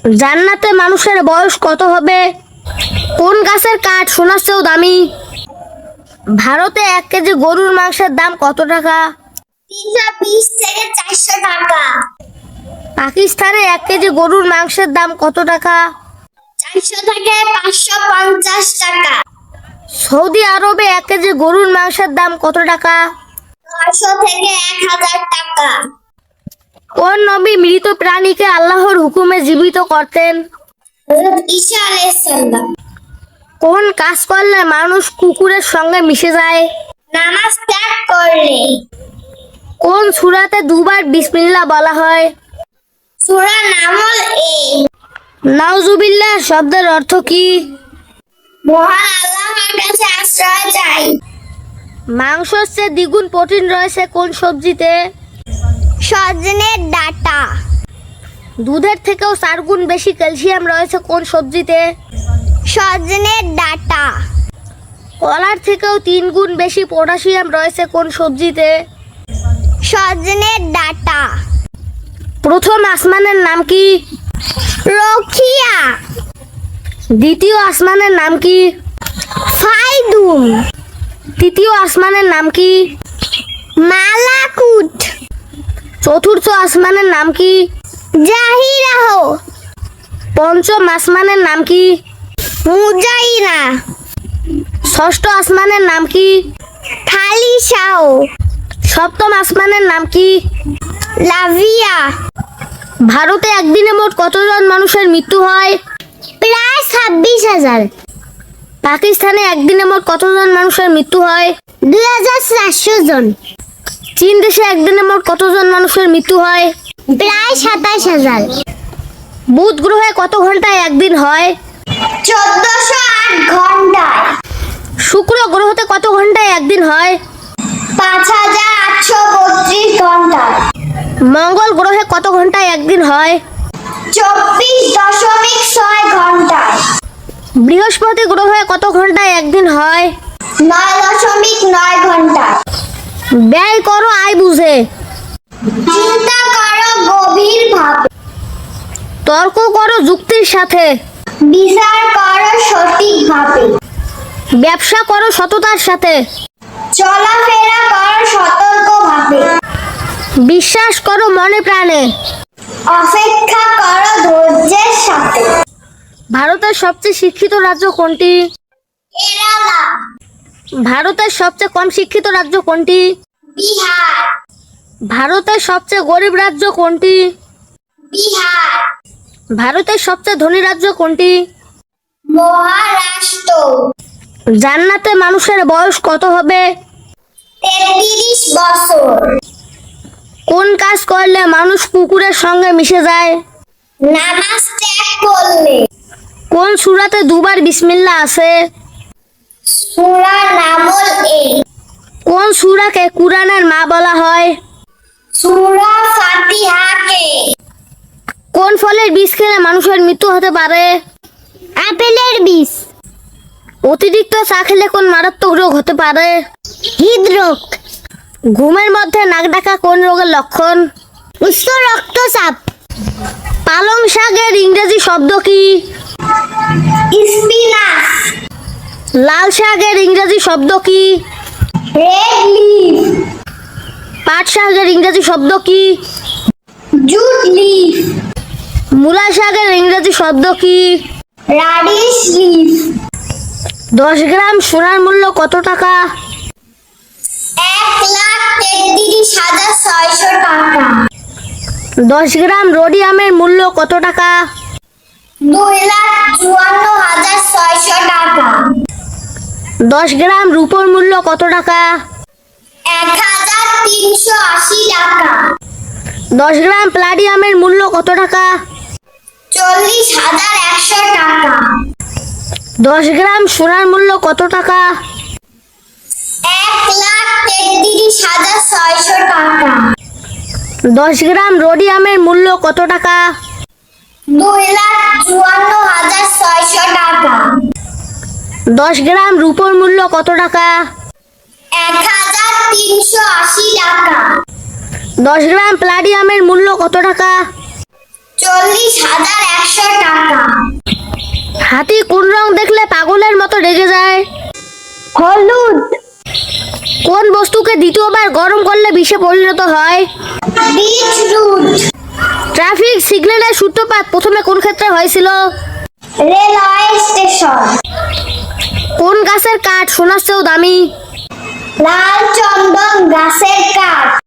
জান্নাতে মানুষের বয়স কত হবে? কোন গাছের কাঠ সোনার চেয়েও দামি? ভারতে 1 কেজি গরুর মাংসের দাম কত টাকা? 320 থেকে 400 টাকা। পাকিস্তানে 1 কেজি গরুর মাংসের দাম কত টাকা? 400 থেকে 550 টাকা। সৌদি আরবে 1 কেজি গরুর মাংসের দাম কত টাকা? 900 থেকে 1000 টাকা। কোন নবী মৃত প্রাণীকে আল্লাহর হুকুমে জীবিত করতেন? হযরত ঈসা আলাইহিস সালাম। কোন কাজ করলে মানুষ কুকুরের সঙ্গে মিশে যায়? নামাজ ত্যাগ করলে। কোন সূরাতে দুবার বিসমিল্লাহ বলা হয়? সূরা নামল নাউজুবিল্লাহ শব্দের অর্থ কি? মহান আল্লাহর কাছে আশ্রয় চাই। মাংসের চেয়ে দ্বিগুণ প্রোটিন রয়েছে কোন সবজিতে? সজনের ডাঁটা। দুধের থেকেও 4 গুণ বেশি ক্যালসিয়াম রয়েছে কোন সবজিতে? সজনের ডাঁটা। কলার থেকেও 3 গুণ বেশি পটাশিয়াম রয়েছে কোন সবজিতে? সজনের ডাঁটা। প্রথম আসমানের নাম কি? রখিয়া। দ্বিতীয় আসমানের নাম কি? ফাইদুম। তৃতীয় আসমানের নাম কি? মালাকুট। চতুর্থ আসমানের নাম কি? জাহিরাহ। পঞ্চম আসমানের নাম কি? মুজাইনা। ষষ্ঠ আসমানের নাম কি? খালিশাহ। সপ্তম আসমানের নাম কি? লাভিয়া। ভারতে একদিনে মোট কতজন মানুষের মৃত্যু হয়? প্রায় 26,000। পাকিস্তানে একদিনে মোট কতজন মানুষের মৃত্যু হয়? 2400 জন। চীন দেশে একদিনে মোট কতজন মানুষের মৃত্যু হয়? প্রায় 27,000। বুধ গ্রহে কত ঘন্টায় একদিন হয়? 1408 ঘন্টায়। শুক্র গ্রহতে কত ঘন্টায় একদিন হয়? 5832 ঘন্টায়। মঙ্গল গ্রহে কত ঘন্টায় একদিন হয়? 24.6 ঘন্টায়। বৃহস্পতি গ্রহে কত ঘন্টায় একদিন হয়? 9.9 ঘন্টায়। ব্যয় করো আয় বুঝে। চিন্তা করো গভীরভাবে। তর্ক করো যুক্তির সাথে। বিচার করো সঠিকভাবে। ব্যবসা করো সততার সাথে। চলাফেরা করো সতর্কভাবে। বিশ্বাস করো মনে প্রাণে। অপেক্ষা করো ধৈর্যের সাথে। ভারতের সবচেয়ে শিক্ষিত রাজ্য কোনটি? কেরালা। ভারতের সবচেয়ে কম শিক্ষিত রাজ্য কোনটি? বিহার। ভারতের সবচেয়ে গরিব রাজ্য কোনটি? বিহার। ভারতের সবচেয়ে ধনী রাজ্য কোনটি? মহারাষ্ট্র। জান্নাতে মানুষের বয়স কত হবে? 33 বছর। কোন কাজ করলে মানুষ কুকুরের সঙ্গে মিশে যায়? নামাজ ত্যাগ করলে। কোন সূরাতে দুবার বিসমিল্লাহ আছে? সূরা নামল কোন সূরাকে কুরআনের মা বলা হয়? সূরা ফাতিহাকে। কোন ফলের বীজ খেলে মানুষের মৃত্যু হতে পারে? আপেলের বীজ। অতিরিক্ত চা খেলে কোন মারাত্মক রোগ হতে পারে? হৃদরোগ। ঘুমের মধ্যে নাক ডাকা কোন রোগের লক্ষণ? উচ্চ রক্তচাপ। পালং শাকের ইংরেজি শব্দ কি? স্পিনাচ। লাল শাকের ইংরেজি শব্দ কি? Red leaf. পাট শাকের ইংরেজি শব্দ কি? Jute leaf. মূলা শাকের ইংরেজি শব্দ কি? রাডিশ লিফ। 10 গ্রাম সোনার মূল্য কত টাকা? 1,33,600 টাকা। 10 গ্রাম রোডিয়ামের মূল্য কত টাকা? 2,54,600 টাকা। 10 গ্রাম রূপোর মূল্য কত টাকা? 1,380 টাকা। 10 গ্রাম প্লাটিনামের মূল্য কত টাকা? 40,100 টাকা। 10 গ্রাম সোনার মূল্য কত টাকা? 1,33,600 টাকা। 10 গ্রাম রোডিয়ামের মূল্য কত টাকা? 2,54,600 টাকা। 10 গ্রাম রূপোর মূল্য কত টাকা? 1,380 টাকা। 10 গ্রাম প্লাটিনামের মূল্য কত টাকা? 40,100 টাকা। হলুদ। কোন বস্তুকে দ্বিতীয়বার গরম করলে বিষে পরিণত হয়? বিটরুট। ট্রাফিক সিগন্যালের সূত্রপাত প্রথমে কোন ক্ষেত্রে হয়েছিল? Railway station. কোন গাছের কাঠ সোনার চেয়েও দামি? লাল চন্দন গাছের কাঠ।